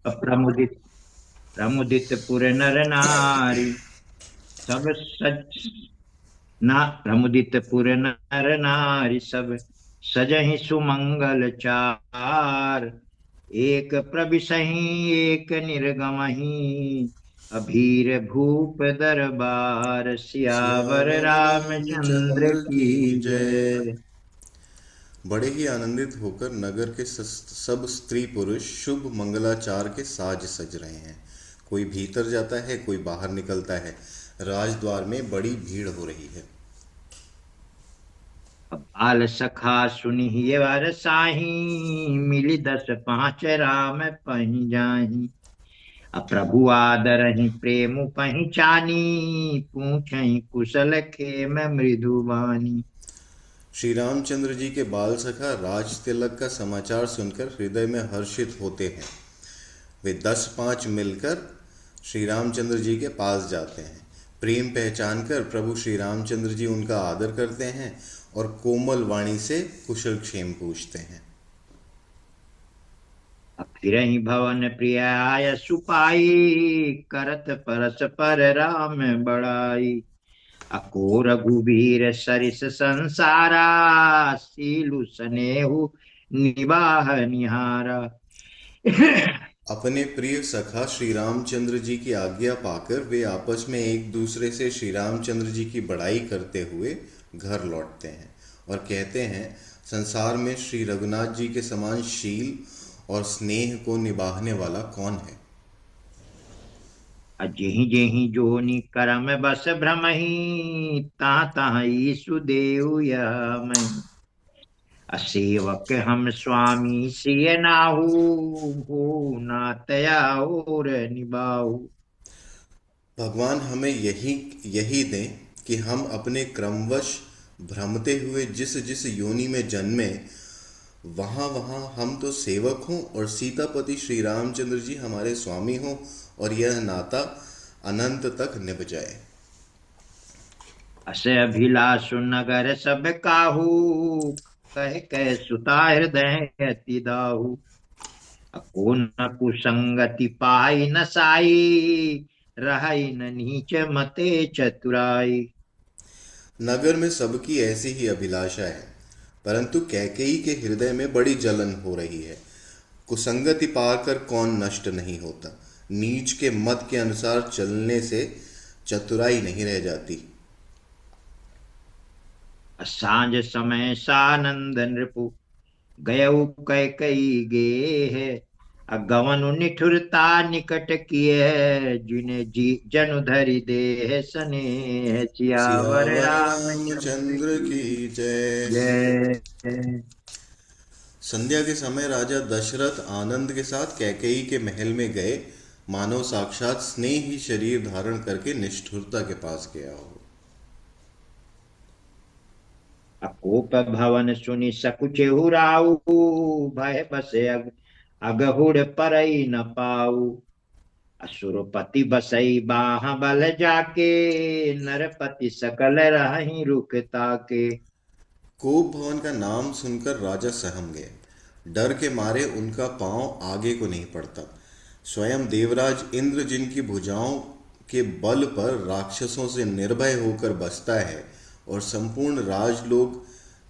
प्रमुदित प्रमुदित पुर नर नारी, सब सच ना प्रमुदित पुर नर नारी, सब सजहि सुमंगल चार। एक प्रविशहि एक निर्गमहि, अभीर भूप दरबार। सियावर सियावर रामचंद्र रामचंद्र की की जय। जय। बड़े ही आनंदित होकर नगर के सब स्त्री पुरुष शुभ मंगलाचार के साज सज रहे हैं। कोई भीतर जाता है, कोई बाहर निकलता है। राजद्वार में बड़ी भीड़ हो रही है। अब बाल सखा सुनिए वर साही, मिली दस पाँच राम पही जाही। अब प्रभु आदरहि प्रेम पहिचानी, पूछहि कुशल खेम मृदु बानी। श्री रामचंद्र जी के बाल सखा राज तिलक का समाचार सुनकर हृदय में हर्षित होते हैं। वे 10-5 मिलकर श्री रामचंद्र जी के पास जाते हैं। प्रेम पहचान कर प्रभु श्री रामचंद्र जी उनका आदर करते हैं और कोमल वाणी से कुशल क्षेम पूछते हैं। अब फिरहि भवन प्रिय आय सुपाई, करत परस्पर राम बड़ाई। अको रघुबीर सरिस संसारा, सीलु सनेहु निबाह निहारा। अपने प्रिय सखा श्री रामचंद्र जी की आज्ञा पाकर वे आपस में एक दूसरे से श्री रामचंद्र जी की बड़ाई करते हुए घर लौटते हैं और कहते हैं, संसार में श्री रघुनाथ जी के समान शील और स्नेह को निभाने वाला कौन है। जेहि जेहि जोनि करम बस भ्रमहि, ता तहाँ ईसु देव यह महि। असेवक हम स्वामी सिय नाहू, हो ना तया और निबाहु। भगवान हमें यही यही दें कि हम अपने क्रमवश भ्रमते हुए जिस जिस योनि में जन्मे, वहाँ वहाँ हम तो सेवक हों और सीतापति श्री रामचंद्र जी हमारे स्वामी हों और यह नाता अनंत तक निभ जाए। अस अभिलाषु नगर सब काहू, कह कह सुता हृदय अति दाहू। को न कुसंगति पाई न साई, रही न नीच मते चतुराई। नगर में सबकी ऐसी ही अभिलाषा है, परंतु कैकेयी के हृदय में बड़ी जलन हो रही है। कुसंगति पाकर कौन नष्ट नहीं होता। नीच के मत के अनुसार चलने से चतुराई नहीं रह जाती। सांझ समय सानंद नृपु, गयऊ कैकई गे। अगवनु निठुरता निकट किए, जिने जी जनु धरि देह सने। सियावर सियावर रामचंद्र रामचंद्र की की जय। जय। संध्या के समय राजा दशरथ आनंद के साथ कैकेयी के महल में गए, मानो साक्षात स्नेह ही शरीर धारण करके निष्ठुरता के पास गया हो। अकोप भवन सुनि सकुचेहु राऊ, भय बसे अगहुड़ परई न पाऊ। असुरपति बसई बाह बल जाके, नरपति सकल रहहि रुक ताके। कोप भवन का नाम सुनकर राजा सहम गए। डर के मारे उनका पांव आगे को नहीं पड़ता। स्वयं देवराज इंद्र जिनकी भुजाओं के बल पर राक्षसों से निर्भय होकर बसता है और संपूर्ण राजलोग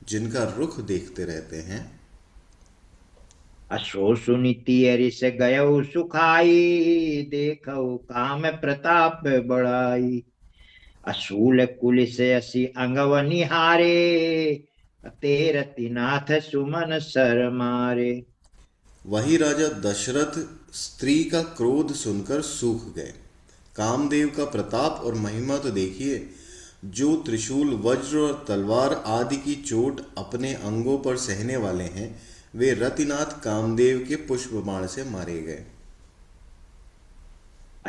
जिनका रुख देखते रहते हैं। असो सुनि तियरि से गयऊ सुखाई, देखऊ काम प्रताप बढ़ाई। असूल कुल से असी अंगव निहारे, तेरति नाथ सुमन सर मारे। वही राजा दशरथ स्त्री का क्रोध सुनकर सूख गए। कामदेव का प्रताप और महिमा तो देखिए। जो त्रिशूल वज्र और तलवार आदि की चोट अपने अंगों पर सहने वाले हैं, वे रतिनाथ कामदेव के पुष्प बाण से मारे गए।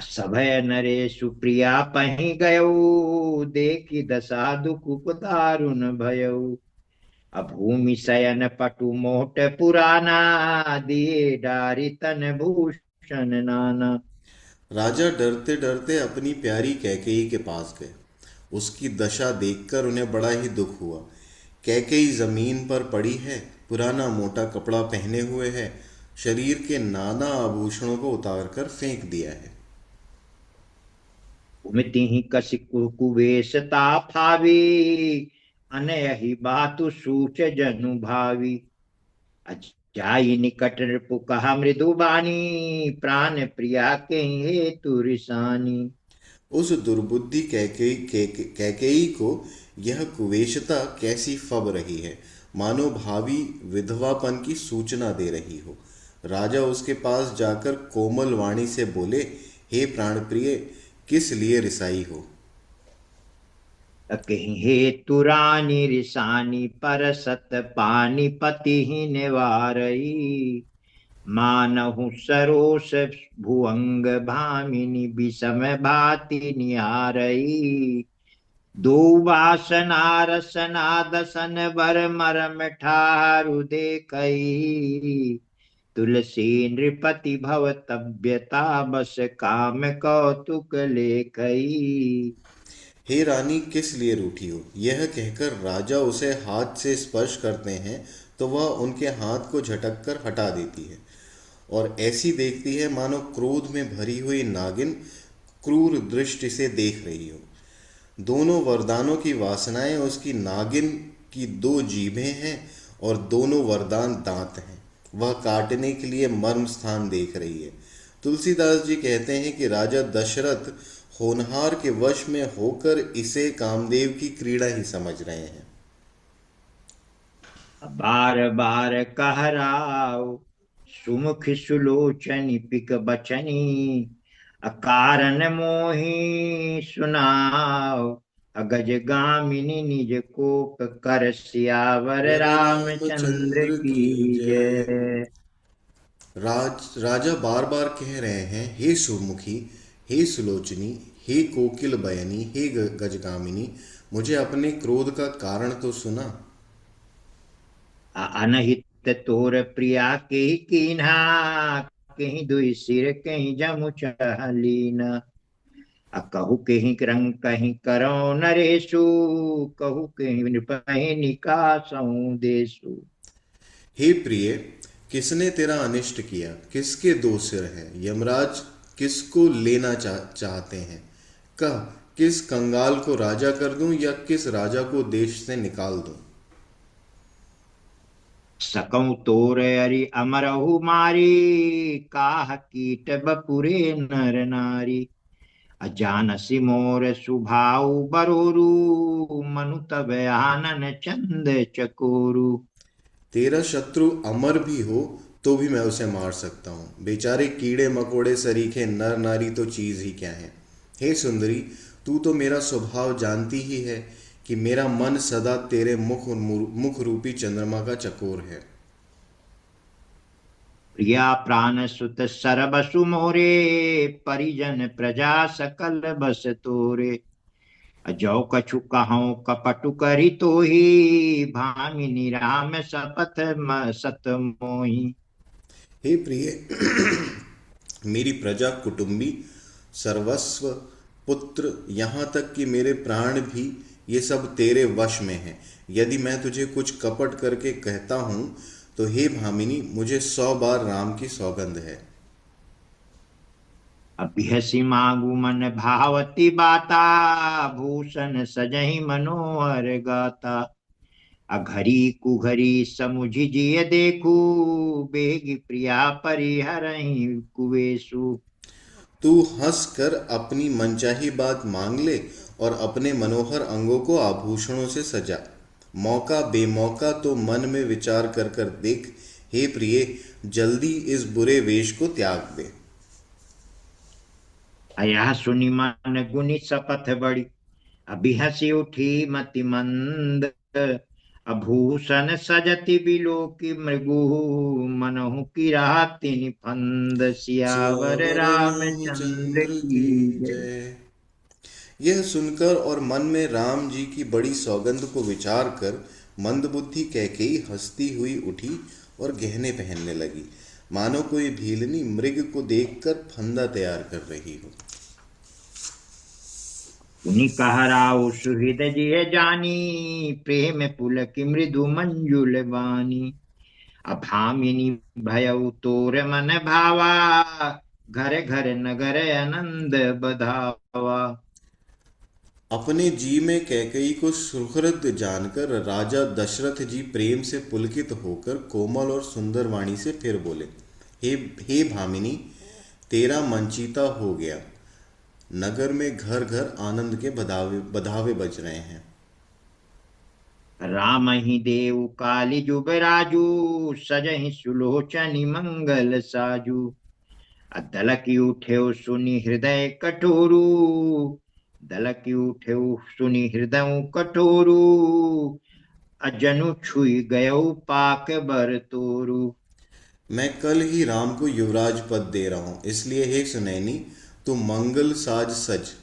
सभय नरेशु प्रिया पहि गयऊ, देखी दशा दुख दारुण भयऊ। अभूमि शयन पटु मोट पुराना, दिए डारी तन भूषण नाना। राजा डरते डरते अपनी प्यारी कैकेयी के पास गए। उसकी दशा देखकर उन्हें बड़ा ही दुख हुआ। कैकेयी जमीन पर पड़ी है, पुराना मोटा कपड़ा पहने हुए है, शरीर के नाना आभूषणों को उतारकर फेंक दिया है। घुमति ही कसी कुवेशता भावी, अनयहि बातु सूच जनु भावी। जाई निकट रिपु कहा मृदु बानी, प्राण प्रिया के हेतु रिसानी। उस दुर्बुद्धि कैकेयी को यह कुवेशता कैसी फब रही है, मानो भावी विधवापन की सूचना दे रही हो। राजा उसके पास जाकर कोमल वाणी से बोले, हे प्राणप्रिय, किस लिए रिसाई हो? कहीं हेतु रानी रिसानी, पर सत पानी पति ही निवारई। मानहु सरोष भुअंग भामिनी, विषम भाति निहारई। दो वासना रसना दसन बर मरम ठारु देखई। तुलसी नृपति भव तव्यता, बस काम कौतुक लेखई। हे रानी, किस लिए रूठी हो? यह कहकर राजा उसे हाथ से स्पर्श करते हैं तो वह उनके हाथ को झटक कर हटा देती है और ऐसी देखती है मानो क्रोध में भरी हुई नागिन क्रूर दृष्टि से देख रही हो। दोनों वरदानों की वासनाएं उसकी नागिन की दो जीभें हैं और दोनों वरदान दांत हैं। वह काटने के लिए मर्म स्थान देख रही है। तुलसीदास जी कहते हैं कि राजा दशरथ होनहार के वश में होकर इसे कामदेव की क्रीड़ा ही समझ रहे हैं। बार बार कहराओ, सुमुख सुलोचनी पिक बचनी। अकारण मोहि सुनाओ, अगज गामिनी निज कोप कर। सियावर वर रामचंद्र रामचंद्र की की जय। जय। राजा बार बार कह रहे हैं, हे सुमुखी, हे सुलोचनी, हे कोकिल बयनी, हे गजगामिनी, मुझे अपने क्रोध का कारण तो सुना। अनहित तोर प्रिया के कीन्हा, कहीं दुई सिर कहीं जमु चहलीना। कहू कहीं रंग कहीं करो नरेशु, कहू कहीं नृपहि निकासऊं देशु। हे प्रिय, किसने तेरा अनिष्ट किया? किसके दो सिर हैं? यमराज किसको लेना चाहते हैं? कह, किस कंगाल को राजा कर दूं या किस राजा को देश से निकाल दूं? सकऊं तोर अरि अमरहु मारी, काह कीट बपुरे नर नारी। अजानसी मोर सुभाउ बरोरु, मनु तब आनन चंद चकोरु। तेरा शत्रु अमर भी हो तो भी मैं उसे मार सकता हूँ। बेचारे कीड़े मकोड़े सरीखे नर नारी तो चीज ही क्या है। हे सुंदरी, तू तो मेरा स्वभाव जानती ही है कि मेरा मन सदा तेरे मुख रूपी चंद्रमा का चकोर है। प्रिया प्राण सुत सरबसु मोरे, परिजन प्रजा सकल बस तोरे। जौ कछु कहो कपटु करी तोही, भामिनी राम सपथ सत मोही। हे प्रिय, मेरी प्रजा, कुटुंबी, सर्वस्व, पुत्र, यहाँ तक कि मेरे प्राण भी, ये सब तेरे वश में हैं। यदि मैं तुझे कुछ कपट करके कहता हूँ तो हे भामिनी, मुझे 100 बार राम की सौगंध है। अभिहसी मांगू मन भावती बाता, भूषण सजहि मनोहर गाता। अघरी कुघरी समुझि जिय देखू, बेगी प्रिया परिहरहि कुवेशु। तू हंस कर अपनी मनचाही बात मांग ले और अपने मनोहर अंगों को आभूषणों से सजा। मौका बेमौका तो मन में विचार कर कर देख। हे प्रिय, जल्दी इस बुरे वेश को त्याग दे। अयह सुनि मन गुनि सपथ बड़ी, अभिहसी उठी मति मंद। आभूषण सजति बिलोकी मृगु, मनहु की राति निफंद। सियावर सियावर रामचंद्र रामचंद्र की की जय। जय। यह सुनकर और मन में राम जी की बड़ी सौगंध को विचार कर मंदबुद्धि कैकेयी हंसती हुई उठी और गहने पहनने लगी, मानो कोई भीलनी मृग को देखकर फंदा तैयार कर रही हो। उनि कहराउ सुहृद जिय जानी, प्रेम पुलक मृदु मंजुल बानी। अभामिनी भयउ तोर मन भावा, घर घर नगर आनंद बधावा। अपने जी में कैकेयी को सुहृद जानकर राजा दशरथ जी प्रेम से पुलकित होकर कोमल और सुंदर वाणी से फिर बोले, हे हे भामिनी, तेरा मंचीता हो गया। नगर में घर घर आनंद के बधावे बधावे बज रहे हैं। राम ही देव काली जुबराजू, सजहि सुलोचनी मंगल साजू। दलकी उठे सुनि हृदय कठोरू, दलकी उठे सुनि हृदय कठोरू। अजनु छुई गयो पाक बर तोरू। मैं कल ही राम को युवराज पद दे रहा हूं, इसलिए हे सुनैनी, तू मंगल साज सज।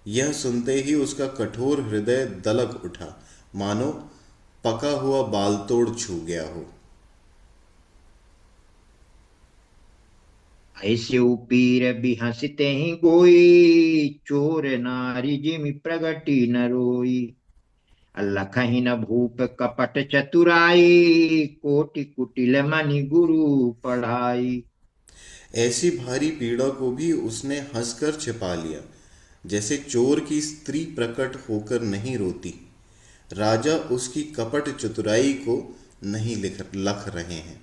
यह सुनते ही उसका कठोर हृदय दलक उठा, मानो पका हुआ बालतोड़ छू गया हो। ऐसे पीर बिहसते ही गोई, चोर नारी जिमि प्रगति न रोई। लखहि न भूप कपट चतुराई, कोटि कुटिल मनि गुरु पढ़ाई। ऐसी भारी पीड़ा को भी उसने हंसकर छिपा लिया, जैसे चोर की स्त्री प्रकट होकर नहीं रोती। राजा उसकी कपट चतुराई को नहीं लख रहे हैं,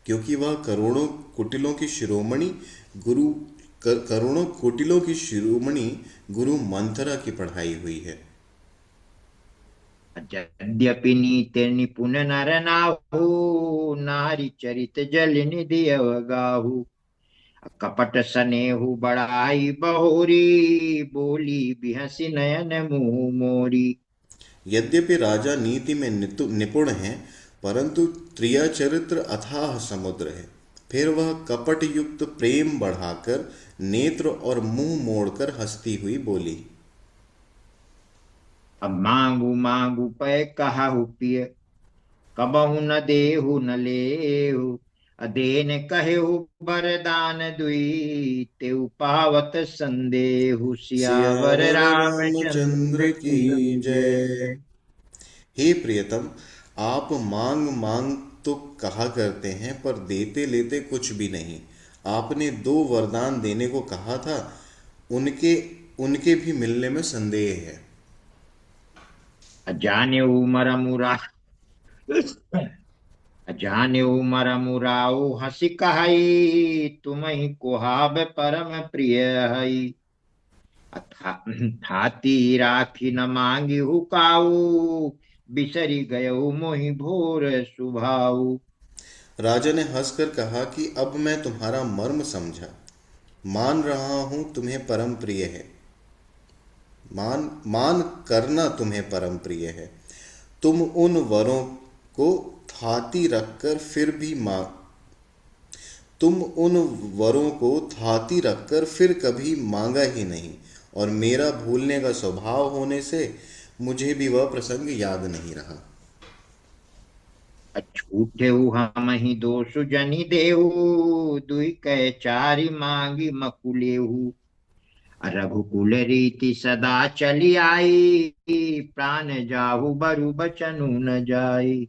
क्योंकि वह करोड़ों कुटिलों की शिरोमणि गुरु मंथरा की पढ़ाई हुई है। यद्यपि नीति निपुण नर नाहु, नारी चरित जल निधि अवगाहु। कपट सनेहु बड़ाई बहोरी, बोली बिहसी नयन मुँह मोरी। यद्यपि राजा नीति में निपुण हैं, परंतु त्रिया चरित्र अथाह समुद्र है। फिर वह कपट युक्त प्रेम बढ़ाकर नेत्र और मुंह मोड़कर हंसती हुई बोली, अब मांगू मांगू पै कहाहु पिय, कबहु न देहु न लेहु। अदेन कहेहु बरदान दुई, तेउ पावत संदेहु। सियावर सियावर रामचंद्र रामचंद्र की की जय। जय। हे प्रियतम, आप मांग मांग तो कहा करते हैं, पर देते लेते कुछ भी नहीं। आपने दो वरदान देने को कहा था, उनके उनके भी मिलने में संदेह है। अजान्यहु मरमुरा, अजान्यहु मरमुराऊ हंसी कहाई, तुम ही कुहाब परम प्रिय हई। थाती राखी न मांगी हुकाऊ, बिसरी गयहु मोहि भोर सुभाऊ। राजा ने हंसकर कहा कि अब मैं तुम्हारा मर्म समझा। मान रहा हूं तुम्हें परम प्रिय है। मान मान करना तुम्हें परम प्रिय है। तुम उन वरों को थाती रखकर फिर भी मांग तुम उन वरों को थाती रखकर फिर कभी मांगा ही नहीं, और मेरा भूलने का स्वभाव होने से मुझे भी वह प्रसंग याद नहीं रहा। अछूटे हम ही दोष जनि देहु, दुई कह चारि मांगी मकुलेहु। रघुकुल रीति सदा चली आई, प्राण जाहु बरु बचनु न जाई।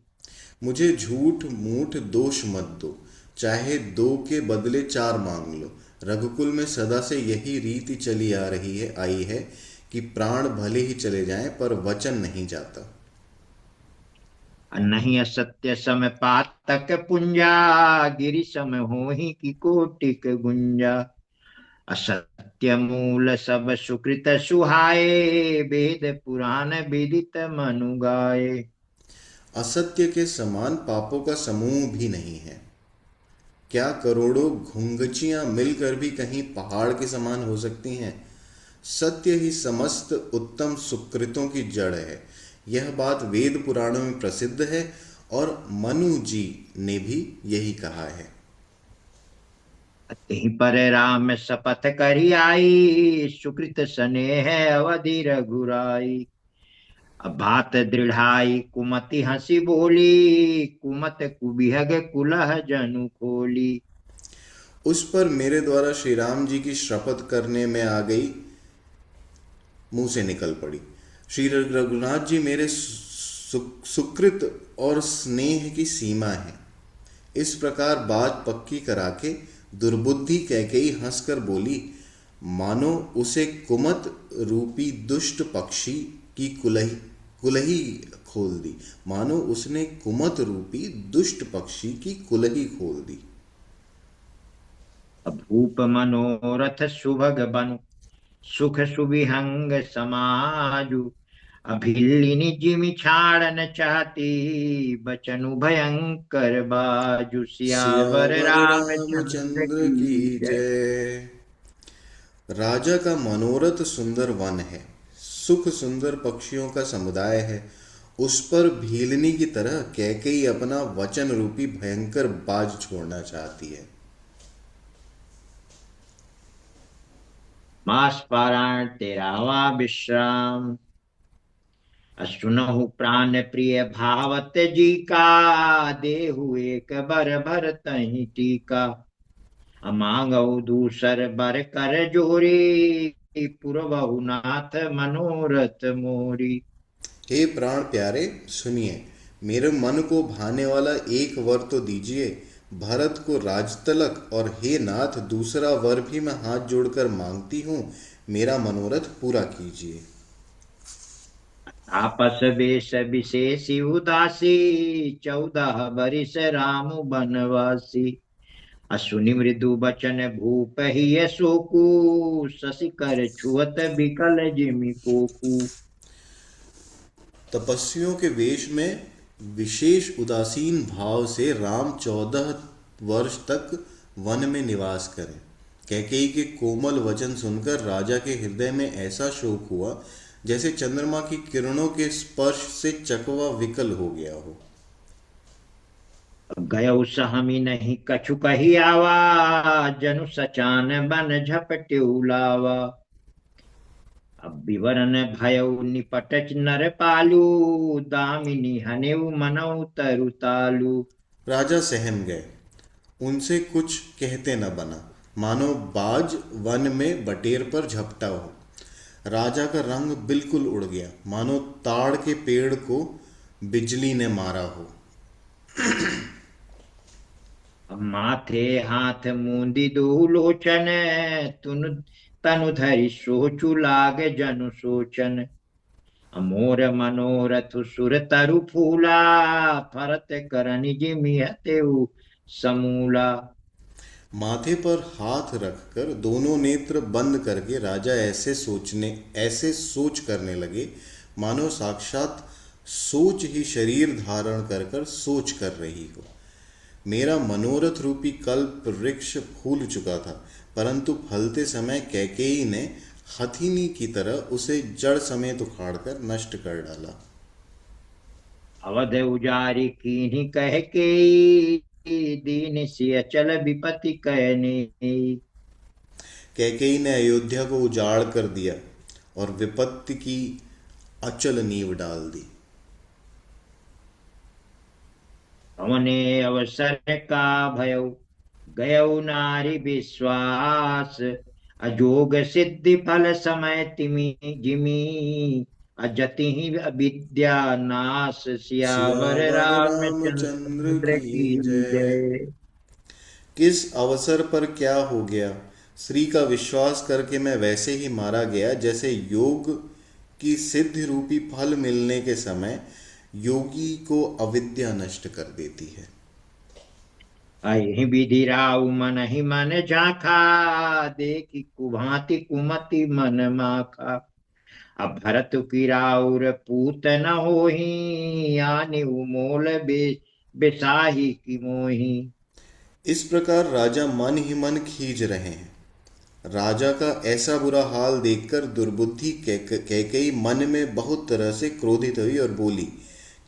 मुझे झूठ मूठ दोष मत दो, चाहे दो के बदले चार मांग लो। रघुकुल में सदा से यही रीति चली आ रही है आई है कि प्राण भले ही चले जाएं, पर वचन नहीं जाता। नहीं असत्य सम पातक पुंजा, गिरि सम होहि की कोटिक गुंजा। असत्य मूल सब सुकृत सुहाए, वेद पुराण विदित मनु गाए। असत्य के समान पापों का समूह भी नहीं है। क्या करोड़ों घुंघचियां मिलकर भी कहीं पहाड़ के समान हो सकती हैं? सत्य ही समस्त उत्तम सुकृतों की जड़ है। यह बात वेद पुराणों में प्रसिद्ध है, और मनु जी ने भी यही कहा है। तिहि पर राम शपथ करी आई, सुकृत स्नेह अवधि रघुराई। बात दृढ़ाई कुमति हंसी बोली, कुमत कुबिहग कुलह जनु खोली। उस पर मेरे द्वारा श्री राम जी की शपथ करने में आ गई, मुंह से निकल पड़ी। श्री रघुनाथ जी मेरे सुकृत और स्नेह की सीमा है। इस प्रकार बात पक्की करा के दुर्बुद्धि कैकेयी हंसकर बोली, मानो उसे कुमत रूपी दुष्ट पक्षी की कुलही कुलही खोल दी। मानो उसने कुमत रूपी दुष्ट पक्षी की कुलही खोल दी। भूप मनोरथ सुभग बनु सुख सुविहंग समाजु। अभिल्लिनी जिमि छाड़न चाहती, बचनु भयंकर बाजु। सियावर सियावर रामचंद्र रामचंद्र की की जय। जय। राजा का मनोरथ सुंदर वन है, सुख सुंदर पक्षियों का समुदाय है। उस पर भीलनी की तरह कैकेयी अपना वचन रूपी भयंकर बाज छोड़ना चाहती है। मास पारायण तेरावा विश्राम। सुनहु प्राण प्रिय भावत जी का, देहु एक बर भर तहि टीका। मांगऊ दूसर बर कर जोरी, पुरबहु नाथ मनोरथ मोरी। हे प्राण प्यारे, सुनिए, मेरे मन को भाने वाला एक वर तो दीजिए। भरत को राजतलक, और हे नाथ दूसरा वर भी मैं हाथ जोड़कर मांगती हूँ, मेरा मनोरथ पूरा कीजिए। आपस बेश विशेषी उदासी, 14 बरिस राम बनवासी। असुनि मृदु बचन भूप ही शोकु, शशि कर छुअत बिकल जिमि कोकू। तपस्वियों के वेश में विशेष उदासीन भाव से राम 14 वर्ष तक वन में निवास करें। कैकेयी के कोमल वचन सुनकर राजा के हृदय में ऐसा शोक हुआ जैसे चंद्रमा की किरणों के स्पर्श से चकवा विकल हो गया हो। गयउ सहमी नहीं कछु कही आवा, जनु सचान बन झपट्यु लावा। अब विवरण भयउ निपट नर पालू, दामिनी हनेउ मनऊ तरु तालू। राजा सहम गए, उनसे कुछ कहते न बना, मानो बाज वन में बटेर पर झपटा हो। राजा का रंग बिल्कुल उड़ गया, मानो ताड़ के पेड़ को बिजली ने मारा हो। माथे हाथ मूंदी दो लोचन, तुन तनु धरि सोचु लाग जनु सोचन। मोर मनोरथ सुर तरु फूला, फरत करनि जिमि अतेउ समूला। माथे पर हाथ रखकर दोनों नेत्र बंद करके राजा ऐसे सोच करने लगे, मानो साक्षात सोच ही शरीर धारण कर कर सोच कर रही हो। मेरा मनोरथ रूपी कल्प वृक्ष फूल चुका था, परंतु फलते समय कैकेयी ने हथिनी की तरह उसे जड़ समेत उखाड़कर नष्ट कर डाला। अवध उजारी कीन्ही कह के, दीन सिय चल विपति कहने। कैकेयी ने अयोध्या को उजाड़ कर दिया और विपत्ति की अचल नींव डाल दी। पवने अवसर का भयउ, गयउ नारी विश्वास। अजोग सिद्धि फल समय तिमि जिमि, अजति ही विद्या नाश। सियावर सियावर रामचंद्र रामचंद्र की की जय। जय। किस अवसर पर क्या हो गया? श्री का विश्वास करके मैं वैसे ही मारा गया जैसे योग की सिद्धि रूपी फल मिलने के समय योगी को अविद्या नष्ट कर देती है। अहि विधि राउ मन ही मन झांखा, देखी कुभांति कुमति मन माखा। अब भरत की राउर पूत न होही, आनि मोल बेसाही की मोही। इस प्रकार राजा मन ही मन खींच रहे हैं। राजा का ऐसा बुरा हाल देखकर दुर्बुद्धि कैकेयी मन में बहुत तरह से क्रोधित हुई और बोली,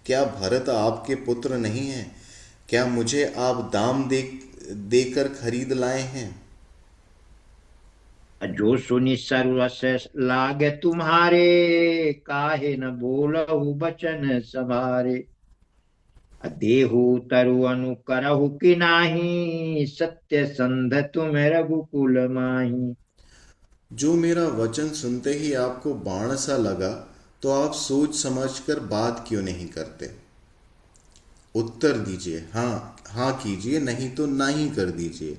क्या भरत आपके पुत्र नहीं हैं? क्या मुझे आप दाम देकर खरीद लाए हैं? जो सुनि सरवस लागे तुम्हारे, काहे न बोलहु बचन सवारे। देहु तरु अनु करहु कि नाही, सत्य संध तुम रघुकुल माही। जो मेरा वचन सुनते ही आपको बाण सा लगा, तो आप सोच समझकर बात क्यों नहीं करते? उत्तर दीजिए, हाँ हाँ कीजिए, नहीं तो ना ही कर दीजिए।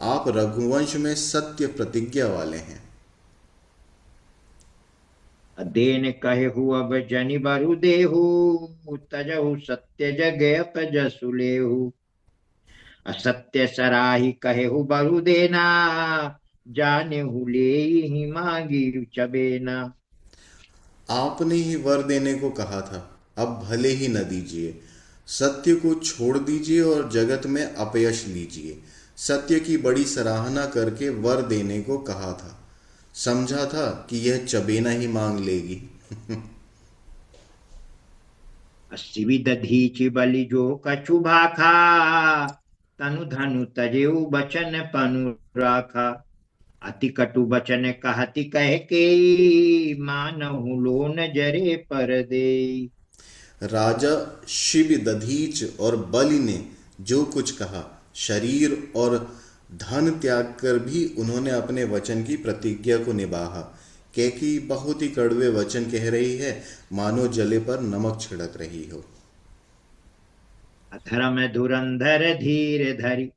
आप रघुवंश में सत्य प्रतिज्ञा वाले हैं। देन कहु अब जनि बरु देहु, तजहु सत्य जगत जसु लेहु। असत्य सराही कहेहु बरु देना, जानेहु लेहि मांगी चबेना। आपने ही वर देने को कहा था, अब भले ही न दीजिए। सत्य को छोड़ दीजिए और जगत में अपयश लीजिए। सत्य की बड़ी सराहना करके वर देने को कहा था, समझा था कि यह चबेना ही मांग लेगी। अस्सी दधीचि बलि जो कछु भाखा, तनु धनु तजेउ बचन पनु राखा। अति कटु बचन कहति कह के, मानहु लोन जरे पर दे। राजा शिव दधीच और बलि ने जो कुछ कहा, शरीर और धन त्याग कर भी उन्होंने अपने वचन की प्रतिज्ञा को निभाया। कैकी बहुत ही कड़वे वचन कह रही है, मानो जले पर नमक छिड़क रही हो। अधर्म धुरंधर धीर धरि,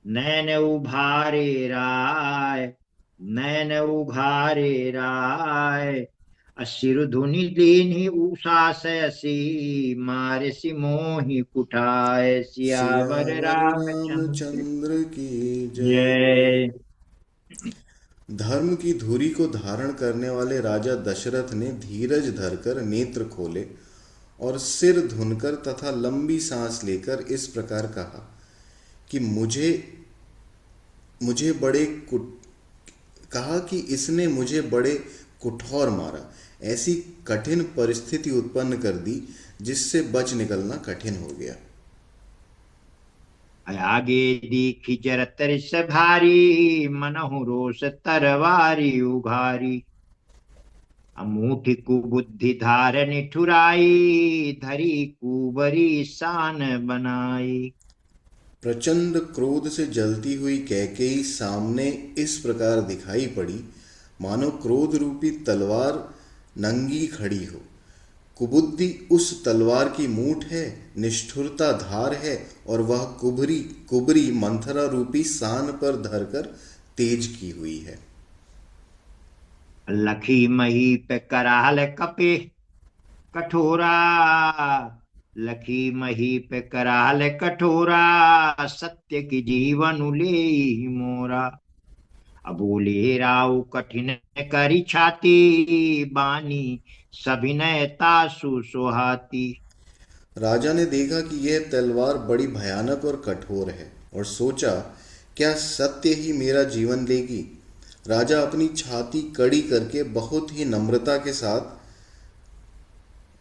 नैन उभारे राय। नैन उघारे राय, असिर धुनि दीन्हि उषासयसि, मारसि मोहि कुठाय। सियावर सियावर रामचंद्र रामचंद्र की जय। जय। धर्म की धुरी को धारण करने वाले राजा दशरथ ने धीरज धरकर नेत्र खोले और सिर धुनकर तथा लंबी सांस लेकर इस प्रकार कहा कि मुझे मुझे बड़े कुट कहा कि इसने मुझे बड़े कुठौर मारा, ऐसी कठिन परिस्थिति उत्पन्न कर दी जिससे बच निकलना कठिन हो गया। आगे दीखि जरत रिस भारी, मनहु रोष तरवारी उघारी। अमूठी कुबुद्धि धार निठुराई, धरी कुबरी शान बनाई। प्रचंड क्रोध से जलती हुई कैकेयी सामने इस प्रकार दिखाई पड़ी, मानो क्रोध रूपी तलवार नंगी खड़ी हो। कुबुद्धि उस तलवार की मूठ है, निष्ठुरता धार है, और वह कुबरी कुबरी मंथरा रूपी सान पर धरकर तेज की हुई है। लखी मही पे कराल कपे कठोरा। लखी मही पे कराल कठोरा, सत्य की जीवन ले मोरा। अबोले राव कठिन करी छाती, बानी सभिनय तासु सोहाती। राजा ने देखा कि यह तलवार बड़ी भयानक और कठोर है और सोचा, क्या सत्य ही मेरा जीवन लेगी। राजा अपनी छाती कड़ी करके बहुत ही नम्रता के साथ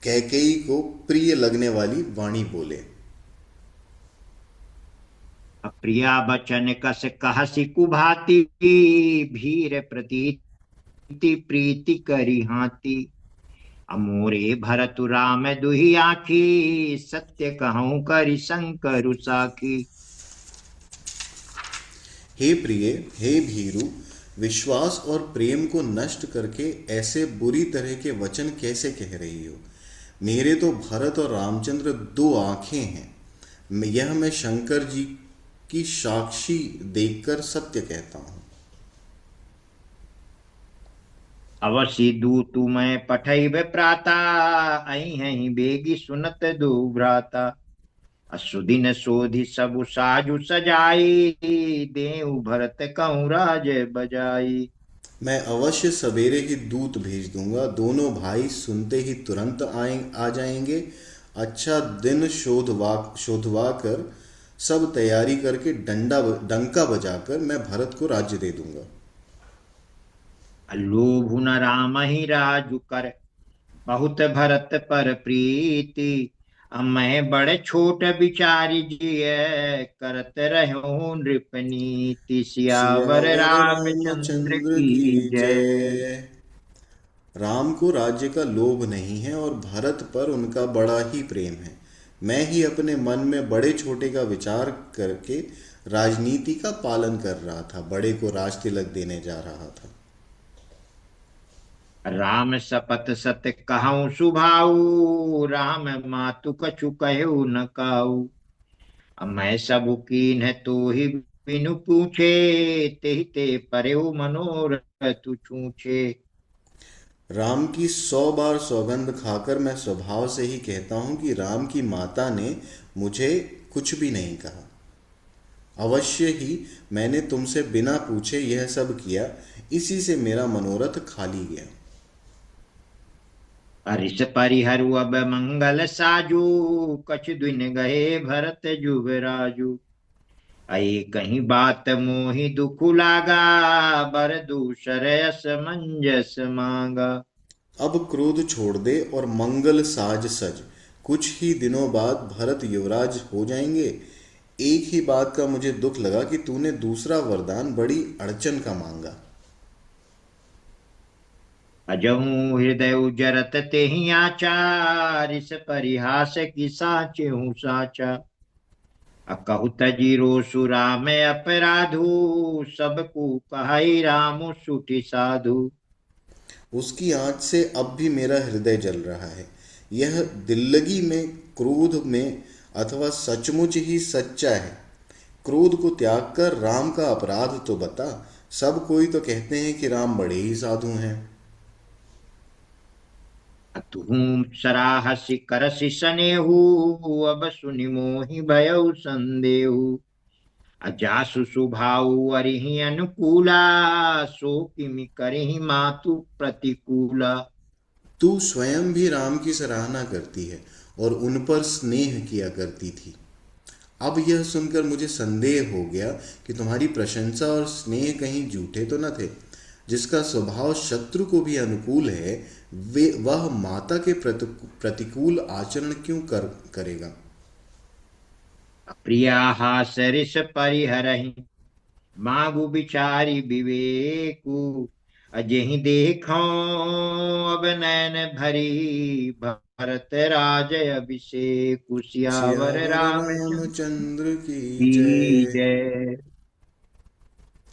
कैकेयी को प्रिय लगने वाली वाणी बोले। अप्रिया बचन कस कहसी कुभाती, भीर प्रतीति प्रीति करी हाथी। अमोरे भरतु राम दुही आखी, सत्य कहूं करि शंकर साखी। हे प्रिय, हे भीरु, विश्वास और प्रेम को नष्ट करके ऐसे बुरी तरह के वचन कैसे कह रही हो। मेरे तो भरत और रामचंद्र दो आंखें हैं। यह मैं शंकर जी की साक्षी देखकर सत्य कहता हूँ। अवश्य दूतु मैं पठैब प्राता, अहि हैं बेगी सुनत दो भ्राता। असुदिन सोधि सबु साजु सजाई, देऊ भरत कहूँ राज बजाई। मैं अवश्य सवेरे ही दूत भेज दूंगा, दोनों भाई सुनते ही तुरंत आ जाएंगे। अच्छा दिन शोधवा कर सब तैयारी करके डंका बजाकर मैं भरत को राज्य दे दूंगा। लोभु न राम ही राजु कर, बहुत भरत पर प्रीति। अब मैं बड़े छोट विचारी जिय, करत रहो नृपनीति। सियावर सियावर रामचंद्र रामचंद्र की की जय। जय। राम को राज्य का लोभ नहीं है और भरत पर उनका बड़ा ही प्रेम है। मैं ही अपने मन में बड़े छोटे का विचार करके राजनीति का पालन कर रहा था, बड़े को राज तिलक देने जा रहा था। राम सपत सत कहऊँ सुभाऊ, राम मातु कछु कहु न काऊ। मैं सब कीन्ह तो ही बिनु पूछे, तेहि ते परे मनोरथ छूछे। राम की 100 बार सौगंध खाकर मैं स्वभाव से ही कहता हूं कि राम की माता ने मुझे कुछ भी नहीं कहा। अवश्य ही मैंने तुमसे बिना पूछे यह सब किया, इसी से मेरा मनोरथ खाली गया। हरिष परिहरु अब मंगल साजू, कछ दिन गए भरत जुगराजू। आई कहीं बात मोहि दुख लागा, बर दूसर यस मंजस मांगा। अब क्रोध छोड़ दे और मंगल साज सज। कुछ ही दिनों बाद भरत युवराज हो जाएंगे। एक ही बात का मुझे दुख लगा कि तूने दूसरा वरदान बड़ी अड़चन का मांगा। अजहू हृदय उजरत तेहि आचार, इस परिहास की साचे हूँ साचा। अकहु तजीरो सुरा में अपराधु, सबको कहाई राम सुठी साधु। उसकी आँच से अब भी मेरा हृदय जल रहा है। यह दिल्लगी में, क्रोध में, अथवा सचमुच ही सच्चा है। क्रोध को त्याग कर राम का अपराध तो बता। सब कोई तो कहते हैं कि राम बड़े ही साधु हैं। तुम सराहसी करसी सनेहू, अब सुनि मोहि भयउ संदेहू। अजासु सुभाऊ अरिहि अनुकूला, सो किमि करहि मातु प्रतिकूला। तू स्वयं भी राम की सराहना करती है और उन पर स्नेह किया करती थी। अब यह सुनकर मुझे संदेह हो गया कि तुम्हारी प्रशंसा और स्नेह कहीं झूठे तो न थे। जिसका स्वभाव शत्रु को भी अनुकूल है, वे वह माता के प्रतिकूल आचरण क्यों करेगा। प्रिया सरिस परिहरहि, मागु बिचारी विवेकु। अजेहि देखो अब नैन भरी, भरत राज अभिषेक। सियावर सियावर रामचंद्र रामचंद्र की की जय। जय।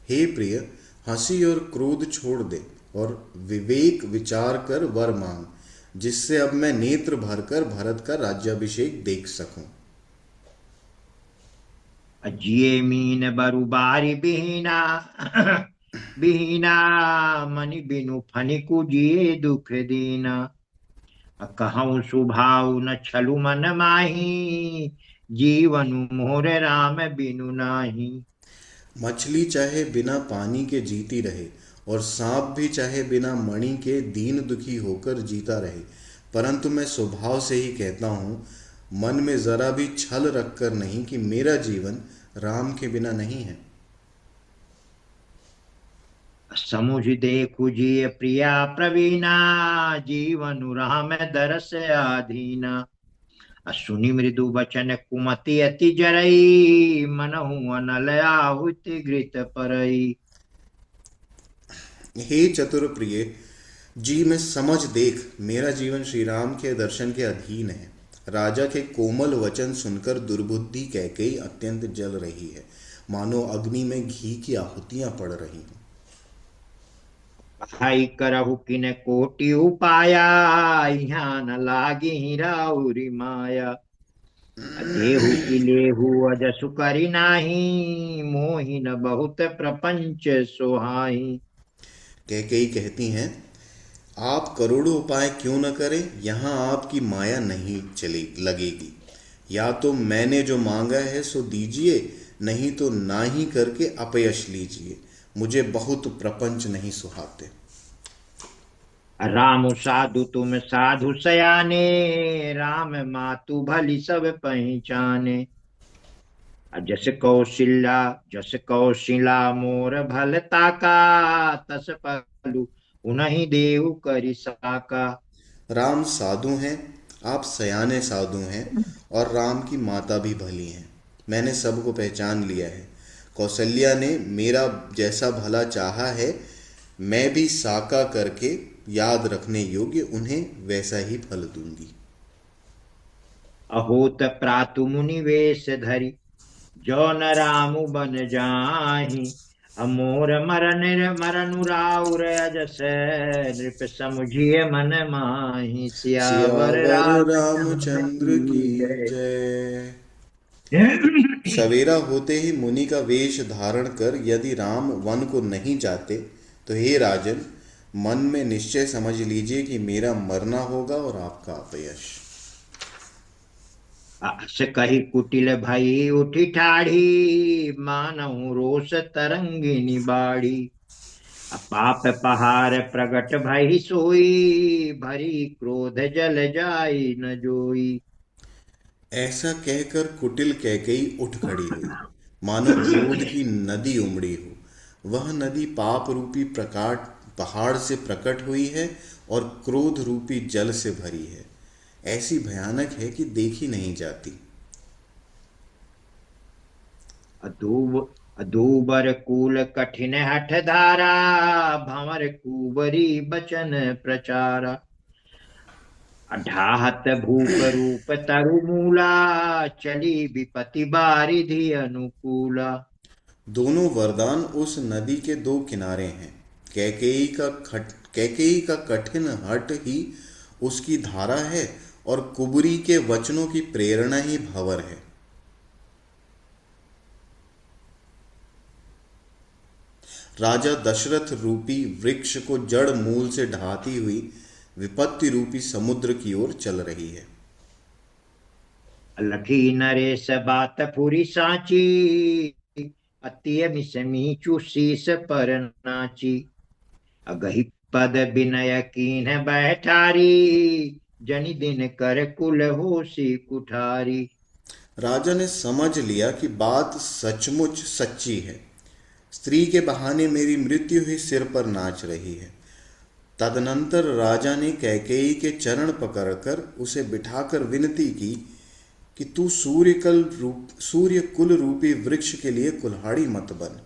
हे प्रिय, हंसी और क्रोध छोड़ दे और विवेक विचार कर वर मांग, जिससे अब मैं नेत्र भरकर भरत का राज्याभिषेक देख सकूं। जिये मीन बरु बारी बिहीना, बिहीना मनि बिनु फनिकु जिये दुख दीना। कहूँ सुभाव न छलु मन माही, जीवनु मोर राम बिनु नाही। मछली चाहे बिना पानी के जीती रहे और सांप भी चाहे बिना मणि के दीन दुखी होकर जीता रहे, परंतु मैं स्वभाव से ही कहता हूँ, मन में जरा भी छल रखकर नहीं, कि मेरा जीवन राम के बिना नहीं है। समुझ देखु जिय प्रिया प्रवीणा, जीवनु राम दरस आधीना। सुनि मृदु बचन कुमति अति जरई, मनहु अनल आहुति घृत परई। हे चतुर प्रिय जी, मैं समझ देख, मेरा जीवन श्री राम के दर्शन के अधीन है। राजा के कोमल वचन सुनकर दुर्बुद्धि कैकेयी अत्यंत जल रही है, मानो अग्नि में घी की आहुतियां पड़ रही हैं। भाई करहु किन कोटि उपाया, यहाँ न लागी राउरी माया। देहु की लेहु अजसु करि नाही, मोहि न बहुत प्रपंच सोहाई। कैकेयी कहती हैं, आप करोड़ों उपाय क्यों न करें, यहाँ आपकी माया नहीं चली लगेगी। या तो मैंने जो मांगा है सो दीजिए, नहीं तो ना ही करके अपयश लीजिए। मुझे बहुत प्रपंच नहीं सुहाते। राम साधु तुम साधु सयाने, राम मातु भली सब पहचाने। जस कौशिला मोर भल ताका, तस पलु उनहि देहु करि साका। राम साधु हैं, आप सयाने साधु हैं, और राम की माता भी भली हैं। मैंने सबको पहचान लिया है। कौशल्या ने मेरा जैसा भला चाहा है, मैं भी साका करके याद रखने योग्य उन्हें वैसा ही फल दूंगी। अहोत प्रातु मुनि वेश धरि, जो न रामु बन जाहि। अमोर मरनुराउर अजस, नृप समुझिए मन माहि। सियावर सियावर रामचंद्र रामचंद्र की की जय। जय। सवेरा होते ही मुनि का वेश धारण कर यदि राम वन को नहीं जाते तो हे राजन, मन में निश्चय समझ लीजिए कि मेरा मरना होगा और आपका अपयश। अस कही कुटिल भई उठी ठाढ़ी, मानहु रोष तरंगिनी बाढ़ी। अपाप पहाड़ प्रगट भई सोई, भरी क्रोध जल जाई न जोई। ऐसा कहकर कुटिल कैकेयी उठ खड़ी हुई, मानो क्रोध की नदी उमड़ी हो। वह नदी पाप रूपी प्रकाट पहाड़ से प्रकट हुई है और क्रोध रूपी जल से भरी है। ऐसी भयानक है कि देखी नहीं जाती। अदूब अदूबर कूल कठिन हठ धारा, भंवर कुबरी बचन प्रचारा। अढाहत भूप रूप तरु मूला, चली विपति बारिधि अनुकूला। दोनों वरदान उस नदी के दो किनारे हैं। कैकेयी का कठिन हठ ही उसकी धारा है और कुबरी के वचनों की प्रेरणा ही भंवर है। राजा दशरथ रूपी वृक्ष को जड़ मूल से ढहाती हुई विपत्ति रूपी समुद्र की ओर चल रही है। लखी नरेश बात पूरी सांची, अति मिसमीचु शीस पर नाची। अगहि पद विनय कीन्ह बैठारी, जनि दिन कर कुल होसी कुठारी। राजा ने समझ लिया कि बात सचमुच सच्ची है। स्त्री के बहाने मेरी मृत्यु ही सिर पर नाच रही है। तदनंतर राजा ने कैकेयी के चरण पकड़कर उसे बिठाकर विनती की कि तू सूर्य कुल रूपी वृक्ष के लिए कुल्हाड़ी मत बन।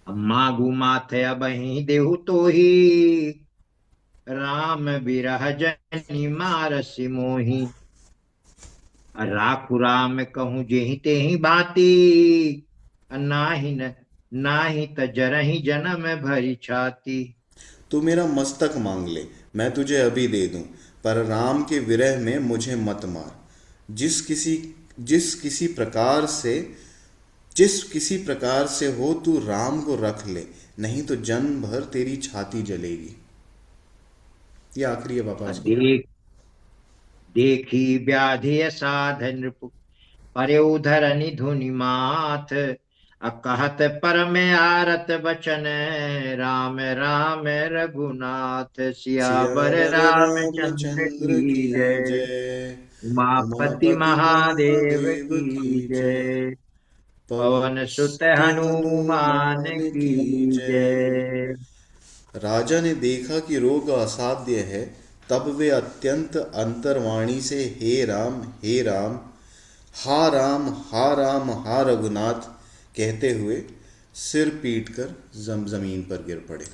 मागु माथे अबहि देहु तो ही, राम बिरह जनि मारसि मोही। राखु राम कहूँ जेहि तेहि भांति, नाही न नाही त जरहि जन्म भरी छाती। तू मेरा मस्तक मांग ले, मैं तुझे अभी दे दूं, पर राम के विरह में मुझे मत मार। जिस किसी जिस किसी प्रकार से जिस किसी प्रकार से हो तू राम को रख ले, नहीं तो जन्म भर तेरी छाती जलेगी। ये आखिरी है पापा इसको। देख देखी व्याधि साध नृप, परे उधरनि धुनि माथ। अकहत परम आरत बचन, राम राम रघुनाथ। सियावर सियावर रामचंद्र रामचंद्र की की जय। जय। उमापति उमापति महादेव महादेव की की जय। जय। पवन पवन सुत सुत हनुमान हनुमान की की जय। जय। राजा ने देखा कि रोग असाध्य है, तब वे अत्यंत अंतर्वाणी से हे राम, हा राम हा रघुनाथ कहते हुए सिर पीट कर जमीन पर गिर पड़े।